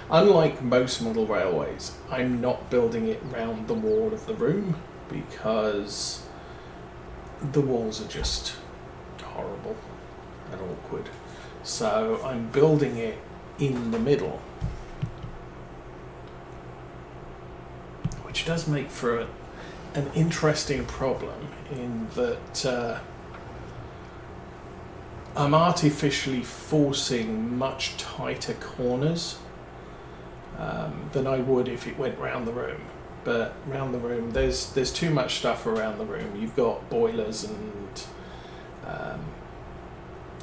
Unlike most model railways, I'm not building it round the wall of the room because the walls are just horrible and awkward. So I'm building it in the middle, which does make for an interesting problem in that I'm artificially forcing much tighter corners than I would if it went round the room. But round the room, there's too much stuff around the room. You've got boilers and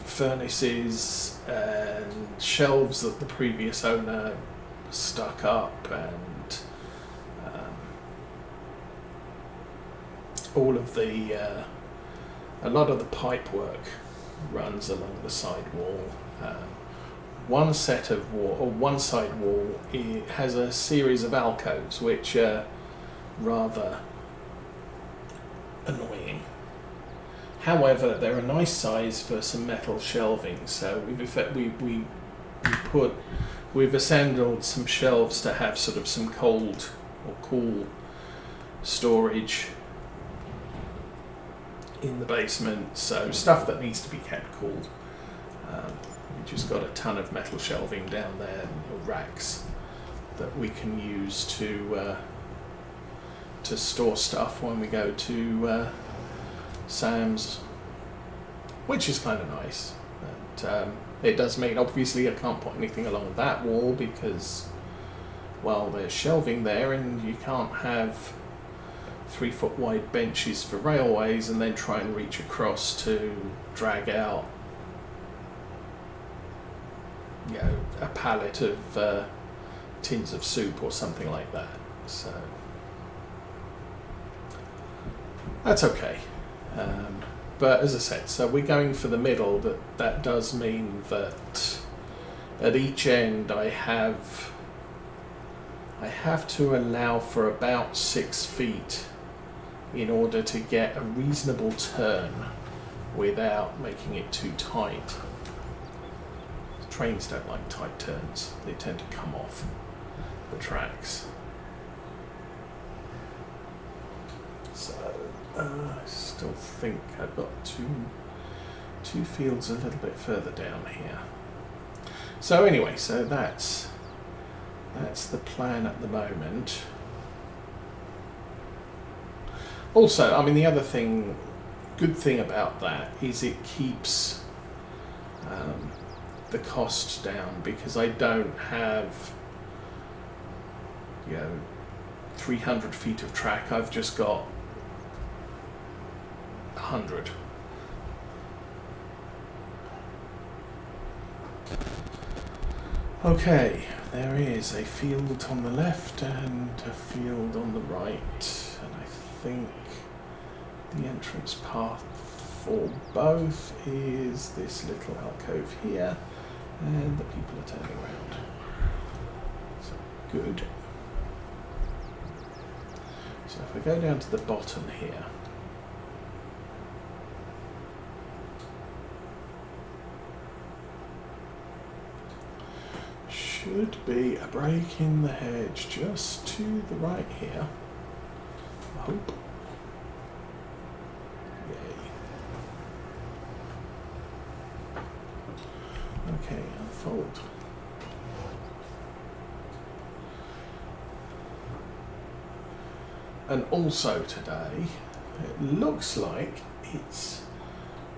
furnaces and shelves that the previous owner stuck up, and all of the a lot of the pipe work runs along the side wall. One set of wall, or one side wall, it has a series of alcoves which are rather annoying. However, they're a nice size for some metal shelving, so we've assembled some shelves to have sort of some cold or cool storage in the basement, so stuff that needs to be kept cool. We just got a ton of metal shelving down there, racks that we can use to store stuff when we go to Sam's, which is kind of nice. But it does mean obviously I can't put anything along that wall because, well, there's shelving there, and you can't have 3 foot wide benches for railways and then try and reach across to drag out, you know, a pallet of tins of soup or something like that. So that's okay. But as I said, so we're going for the middle. That does mean that at each end I have to allow for about 6 feet in order to get a reasonable turn without making it too tight. Trains don't like tight turns. They tend to come off the tracks. So I still think I've got two fields a little bit further down here. So anyway, so that's the plan at the moment. Also, I mean, the other good thing about that is it keeps the costs down, because I don't have, 300 feet of track. I've just got 100. Okay, there is a field on the left and a field on the right, and I think the entrance path for both is this little alcove here, and the people are turning around. So good. So if I go down to the bottom here, should be a break in the hedge just to the right here, I hope. Yay. Okay, unfold. And also today, it looks like it's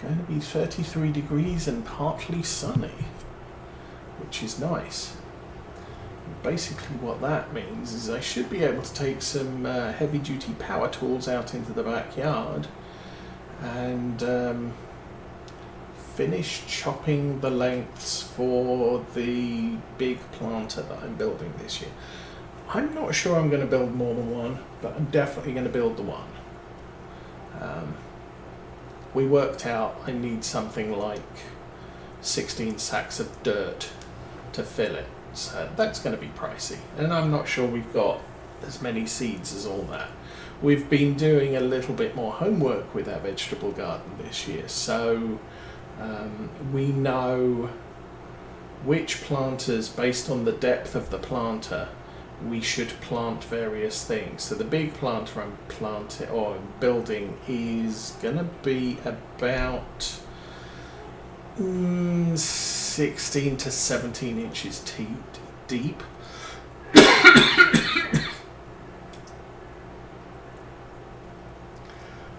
going to be 33 degrees and partly sunny, which is nice. Basically what that means is I should be able to take some heavy duty power tools out into the backyard and finish chopping the lengths for the big planter that I'm building this year. I'm not sure I'm going to build more than one, but I'm definitely going to build the one. We worked out I need something like 16 sacks of dirt to fill it. So that's going to be pricey, and I'm not sure we've got as many seeds as all that. We've been doing a little bit more homework with our vegetable garden this year, so we know which planters, based on the depth of the planter, we should plant various things. So the big planter I'm planting or building is going to be about 16 to 17 inches deep.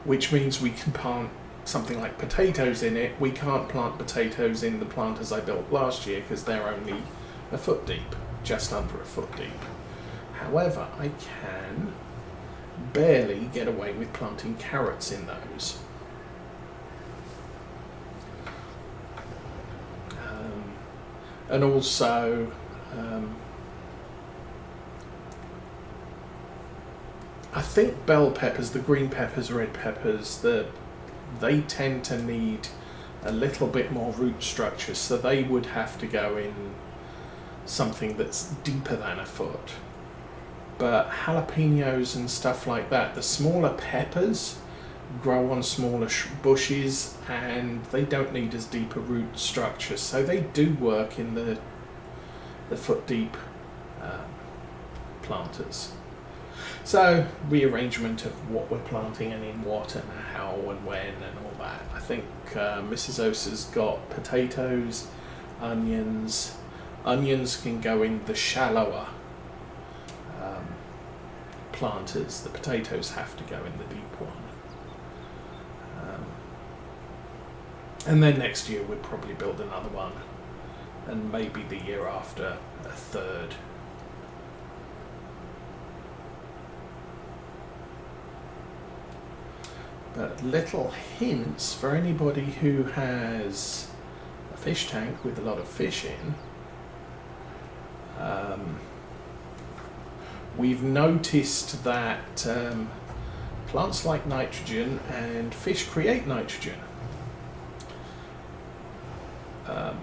Which means we can plant something like potatoes in it. We can't plant potatoes in the planters I built last year because they're only a foot deep, just under a foot deep. However, I can barely get away with planting carrots in those. And also, I think bell peppers, the green peppers, red peppers, they tend to need a little bit more root structure, so they would have to go in something that's deeper than a foot. But jalapenos and stuff like that, the smaller peppers grow on smaller bushes and they don't need as deep a root structure, so they do work in the foot deep planters. So rearrangement of what we're planting and in what and how and when and all that. I think Mrs. Osa's got potatoes, onions. Onions can go in the shallower planters. The potatoes have to go in the deep one. And then next year we'll probably build another one, and maybe the year after a third. But little hints for anybody who has a fish tank with a lot of fish in. We've noticed that plants like nitrogen and fish create nitrogen.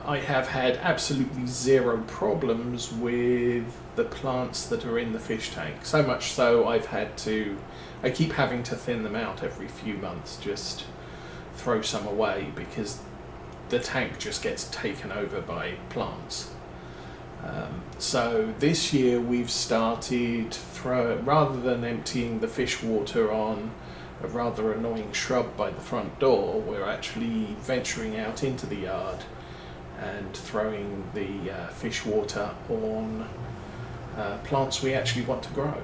I have had absolutely zero problems with the plants that are in the fish tank. So much so I keep having to thin them out every few months, just throw some away because the tank just gets taken over by plants. So this year we've started, rather than emptying the fish water on a rather annoying shrub by the front door, we're actually venturing out into the yard and throwing the fish water on plants we actually want to grow.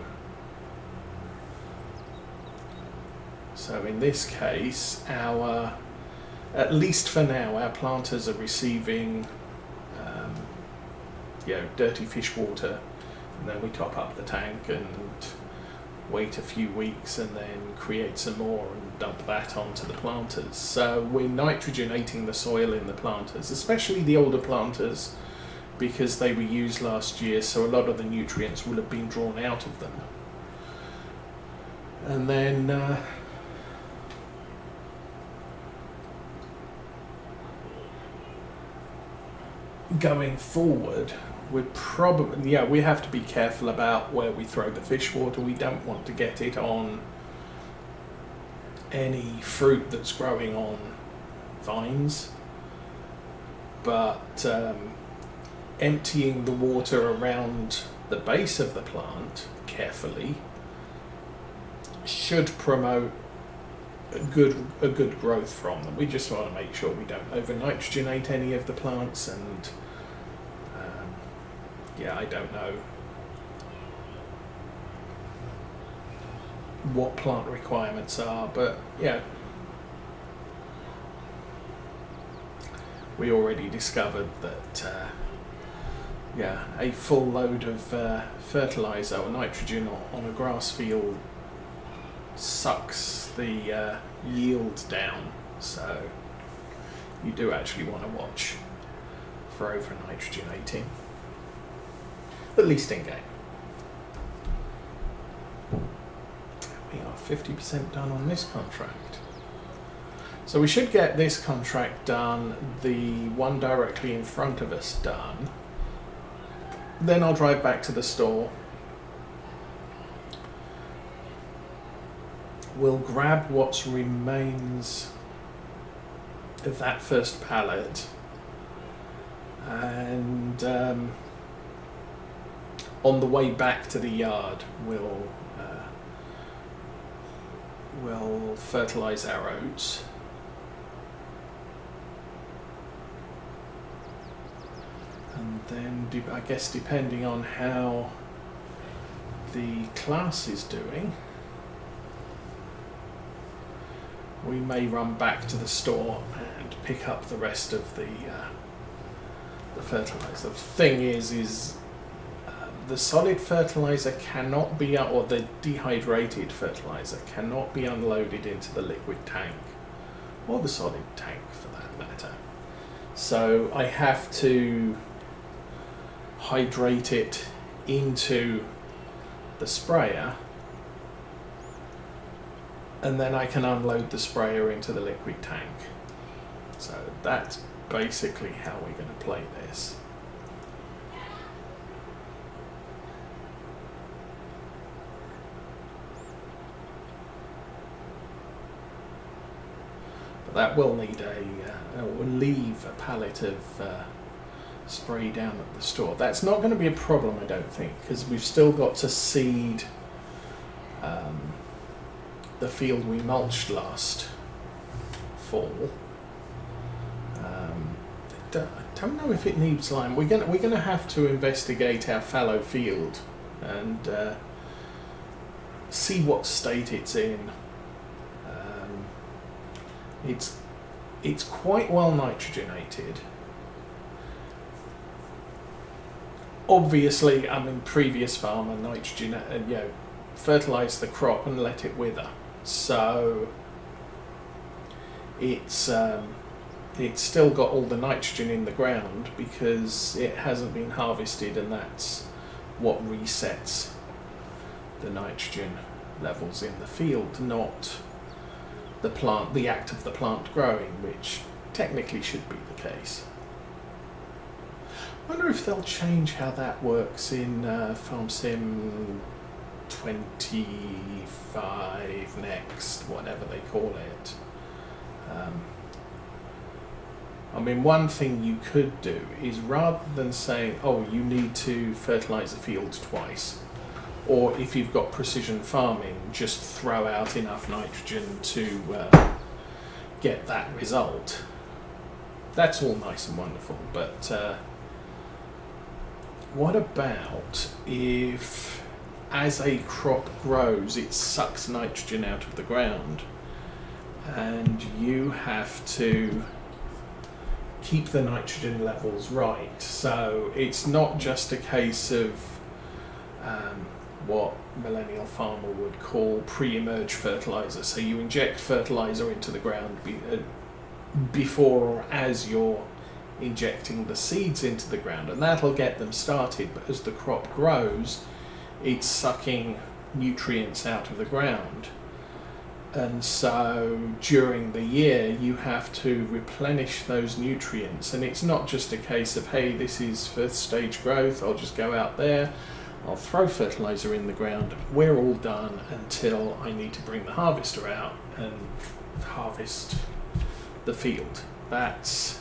So in this case, at least for now, our planters are receiving dirty fish water, and then we top up the tank and wait a few weeks and then create some more and dump that onto the planters. So we're nitrogenating the soil in the planters, especially the older planters, because they were used last year, so a lot of the nutrients will have been drawn out of them. And then going forward, we have to be careful about where we throw the fish water. We don't want to get it on any fruit that's growing on vines, but emptying the water around the base of the plant carefully should promote a good growth from them. We just want to make sure we don't over nitrogenate any of the plants, and I don't know what plant requirements are, but we already discovered that a full load of fertilizer or nitrogen on a grass field sucks the yield down, so you do actually want to watch for over nitrogenating, at least in game. We are 50% done on this contract, so we should get this contract done, the one directly in front of us done. Then I'll drive back to the store. We'll grab what remains of that first pallet and on the way back to the yard we'll fertilise our oats. And then I guess depending on how the class is doing, we may run back to the store and pick up the rest of the fertiliser. The thing is the solid fertiliser cannot be, or the dehydrated fertiliser cannot be unloaded into the liquid tank, or the solid tank for that matter. So I have to hydrate it into the sprayer, and then I can unload the sprayer into the liquid tank. So that's basically how we're going to play this. But that will need will leave a pallet of spray down at the store. That's not going to be a problem, I don't think, because we've still got to seed the field we mulched last fall. I don't know if it needs lime. We're going to have to investigate our fallow field and see what state it's in. It's quite well nitrogenated. Obviously, I mean, previous farmer fertilised the crop and let it wither, so it's still got all the nitrogen in the ground because it hasn't been harvested, and that's what resets the nitrogen levels in the field, not the act of the plant growing, which technically should be the case. I wonder if they'll change how that works in Farm Sim 25 next, whatever they call it. I mean, one thing you could do is, rather than saying, oh, you need to fertilise the field twice, or if you've got precision farming, just throw out enough nitrogen to get that result. That's all nice and wonderful, but what about if, as a crop grows, it sucks nitrogen out of the ground, and you have to keep the nitrogen levels right? So it's not just a case of what Millennial Farmer would call pre-emerge fertilizer. So you inject fertilizer into the ground before or as you're injecting the seeds into the ground, and that'll get them started, but as the crop grows, it's sucking nutrients out of the ground, and so during the year you have to replenish those nutrients. And it's not just a case of, hey, this is first stage growth, I'll just go out there, I'll throw fertilizer in the ground, we're all done until I need to bring the harvester out and harvest the field. That's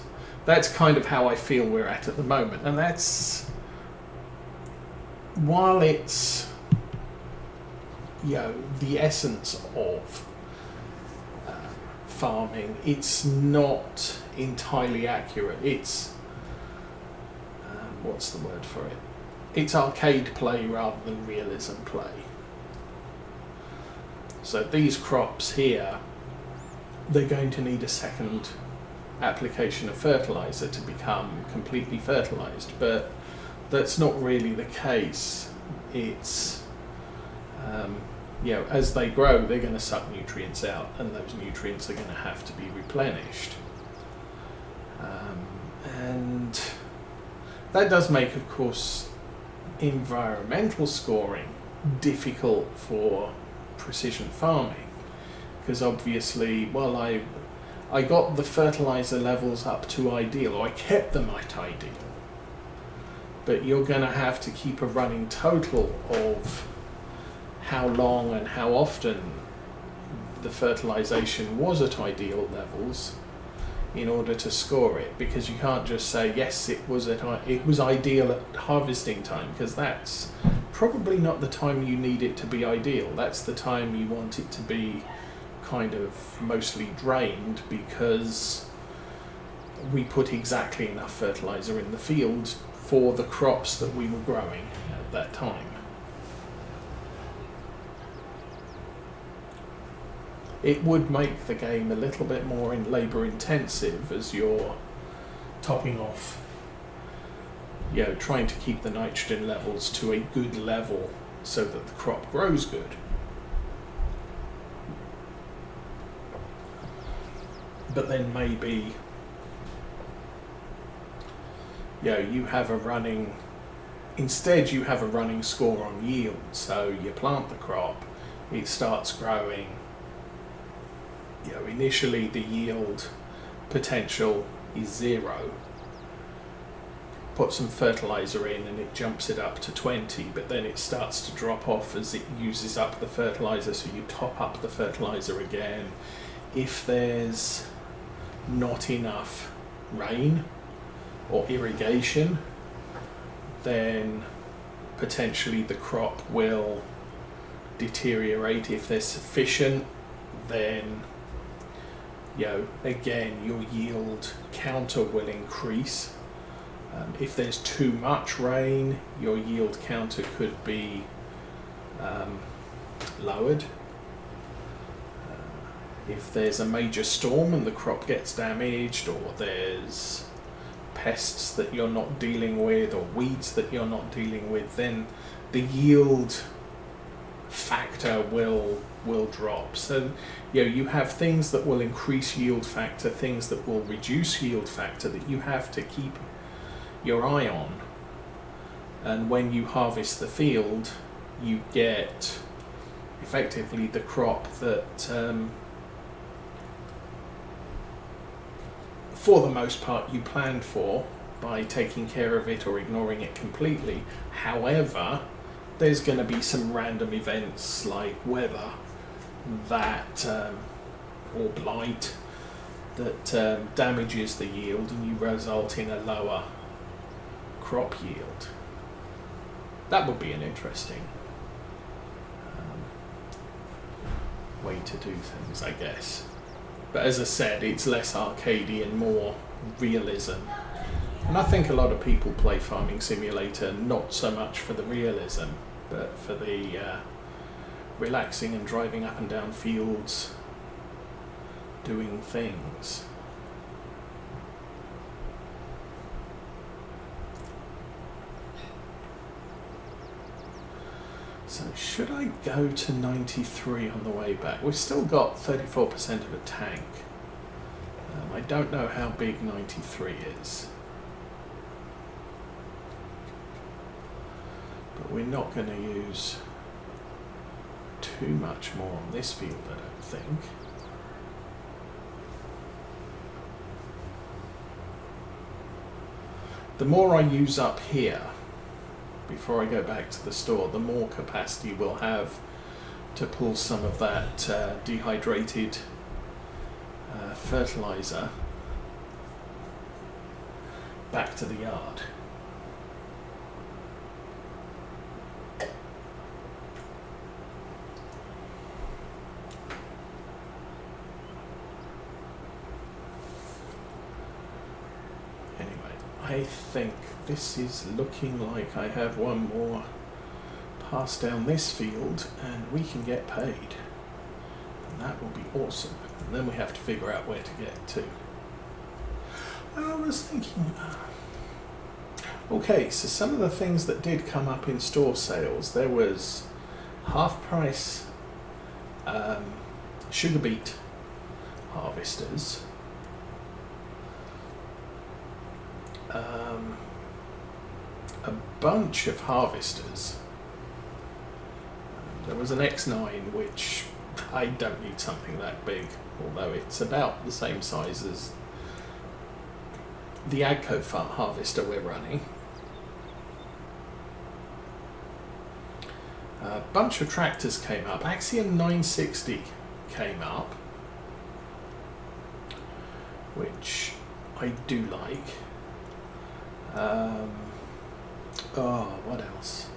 kind of how I feel we're at the moment, and that's, while it's the essence of farming, it's not entirely accurate. It's what's the word for it? It's arcade play rather than realism play. So these crops here, they're going to need a second application of fertilizer to become completely fertilized, but that's not really the case. It's as they grow, they're going to suck nutrients out, and those nutrients are going to have to be replenished, and that does make, of course, environmental scoring difficult for precision farming, because obviously, well, I got the fertilizer levels up to ideal, or I kept them at ideal, but you're going to have to keep a running total of how long and how often the fertilization was at ideal levels in order to score it, because you can't just say yes, it was ideal at harvesting time, because that's probably not the time you need it to be ideal. That's the time you want it to be kind of mostly drained, because we put exactly enough fertilizer in the field for the crops that we were growing at that time. It would make the game a little bit more labour intensive as you're topping off, you know, trying to keep the nitrogen levels to a good level so that the crop grows good. But then maybe, you know, you have a running score on yield. So you plant the crop, it starts growing. You know, initially the yield potential is 0. Put some fertilizer in and it jumps it up to 20, but then it starts to drop off as it uses up the fertilizer, so you top up the fertilizer again. If there's not enough rain or irrigation, then potentially the crop will deteriorate. If there's sufficient, then, you know, again, your yield counter will increase. If there's too much rain, your yield counter could be lowered. If there's a major storm and the crop gets damaged, or there's pests that you're not dealing with, or weeds that you're not dealing with, then the yield factor will drop. So, you know, you have things that will increase yield factor, things that will reduce yield factor, that you have to keep your eye on. And when you harvest the field, you get effectively the crop that for the most part you planned for by taking care of it or ignoring it completely. However, there's going to be some random events like weather that or blight that damages the yield, and you result in a lower crop yield. That would be an interesting way to do things, I guess. But as I said, it's less arcadey and more realism. And I think a lot of people play Farming Simulator not so much for the realism, but for the relaxing and driving up and down fields, doing things. So should I go to 93 on the way back? We've still got 34% of a tank. I don't know how big 93 is. But we're not going to use too much more on this field, I don't think. The more I use up here, before I go back to the store, the more capacity we'll have to pull some of that dehydrated fertilizer back to the yard. I think this is looking like I have one more pass down this field and we can get paid. And that will be awesome. And then we have to figure out where to get to. I was thinking, okay, so some of the things that did come up in store sales, there was half price sugar beet harvesters. A bunch of harvesters. There was an X9, which I don't need something that big, although it's about the same size as the Agco harvester we're running. A bunch of tractors came up. Axiom 960 came up, which I do like. What else?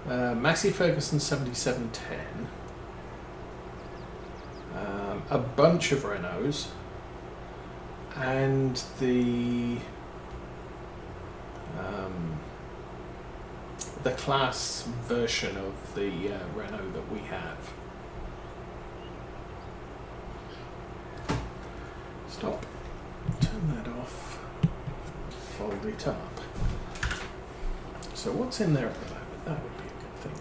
Massey Ferguson 7710. A bunch of Renaults, and the class version of the Renault that we have. Stop. Turn that off. Fold it up. So what's in there at the moment? That would be a good thing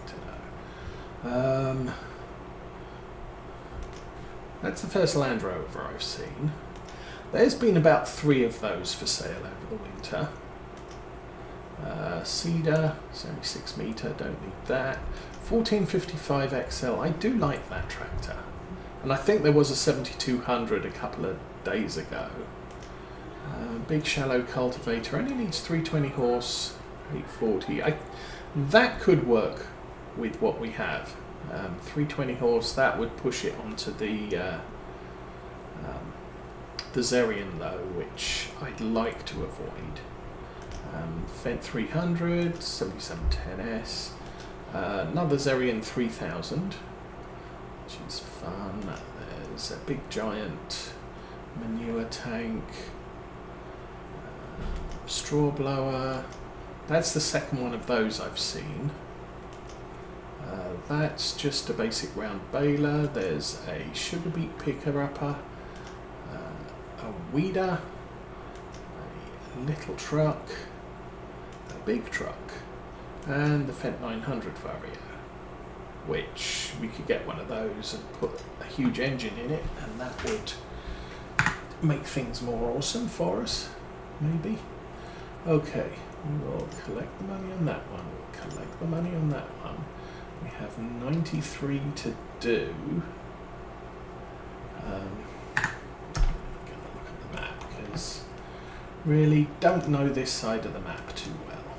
to know. That's the first Land Rover I've seen. There's been about 3 of those for sale over the winter. Cedar, it's only 6 metre, don't need that. 1455 XL, I do like that tractor. And I think there was a 7200 a couple of days ago. Big shallow cultivator, only needs 320 horse, 840. That could work with what we have. 320 horse, that would push it onto the Zerion though, which I'd like to avoid. Fendt 300, 7710S, another Zerion 3000, which is fun. There's a big giant manure tank, straw blower. That's the second one of those I've seen. That's just a basic round baler. There's a sugar beet picker-upper, a weeder, a little truck, a big truck, and the Fendt 900 Vario, which we could get one of those and put a huge engine in it, and that would make things more awesome for us, maybe. Okay, we'll collect the money on that one, we'll collect the money on that one. We have 93 to do. Gonna look at the map because really don't know this side of the map too well.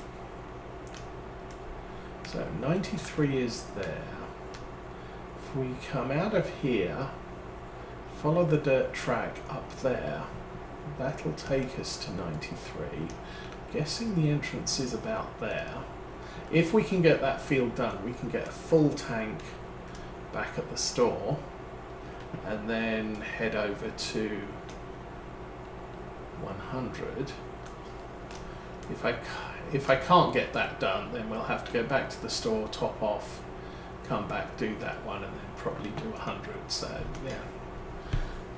So 93 is there. If we come out of here, follow the dirt track up there, that'll take us to 93. Guessing the entrance is about there. If we can get that field done, we can get a full tank back at the store and then head over to 100. If I can't get that done, then we'll have to go back to the store, top off, come back, do that one, and then probably do 100. So yeah,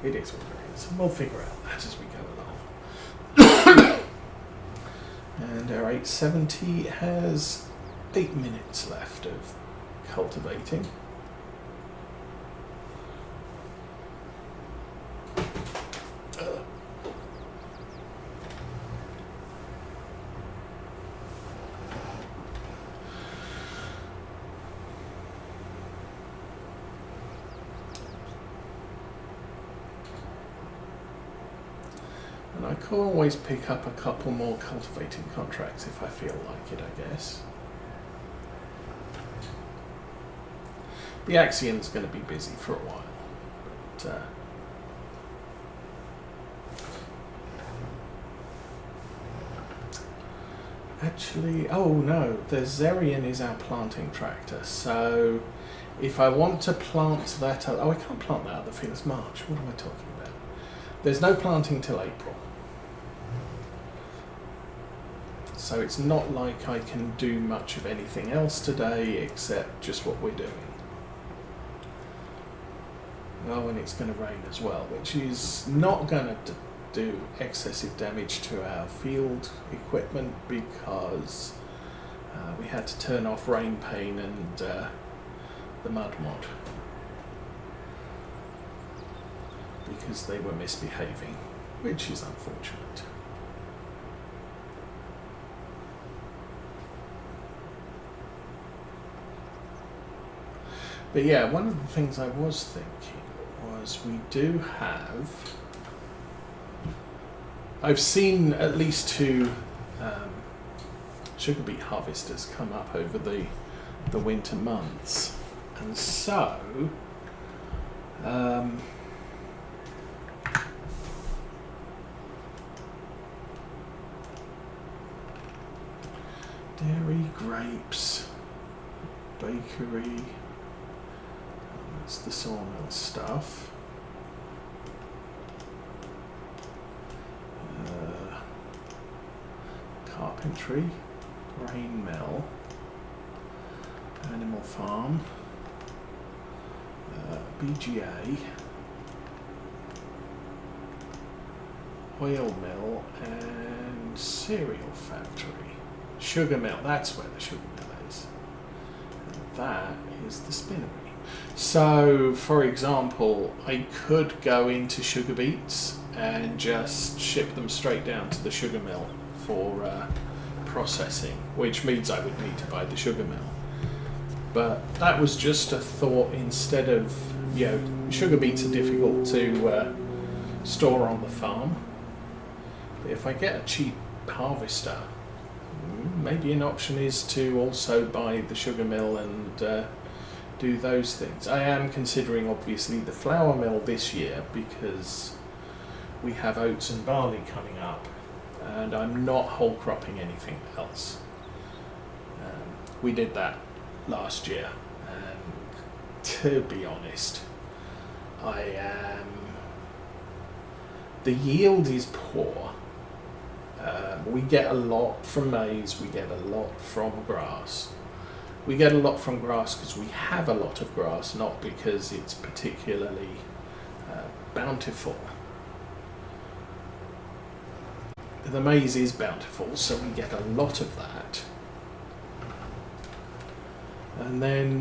it is what it is. We'll figure out that as we go along. And our 870 has 8 minutes left of cultivating. And I can always pick up a couple more cultivating contracts if I feel like it, I guess. The Axion's going to be busy for a while, but actually, oh no, the Zerion is our planting tractor, so if I want to plant that, oh, I can't plant that other field, it's March, what am I talking about? There's no planting till April. So it's not like I can do much of anything else today except just what we're doing. Oh, and it's going to rain as well, which is not going to do excessive damage to our field equipment because we had to turn off rain pane and the mud mod because they were misbehaving, which is unfortunate. But yeah, one of the things I was thinking was we do have, I've seen at least 2 sugar beet harvesters come up over the winter months, and so Dairy, grapes, bakery, that's the sawmill stuff. Carpentry, grain mill, animal farm, BGA, oil mill, and cereal factory. Sugar mill, that's where the sugar mill is. And that is the spinnery. So, for example, I could go into sugar beets and just ship them straight down to the sugar mill for processing, which means I would need to buy the sugar mill. But that was just a thought. Instead of, sugar beets are difficult to store on the farm. But if I get a cheap harvester, maybe an option is to also buy the sugar mill and do those things. I am considering obviously the flour mill this year because we have oats and barley coming up, and I'm not whole cropping anything else. We did that last year, and to be honest, the yield is poor. We get a lot from maize, we get a lot from grass. We get a lot from grass because we have a lot of grass, not because it's particularly bountiful. The maize is bountiful, so we get a lot of that. And then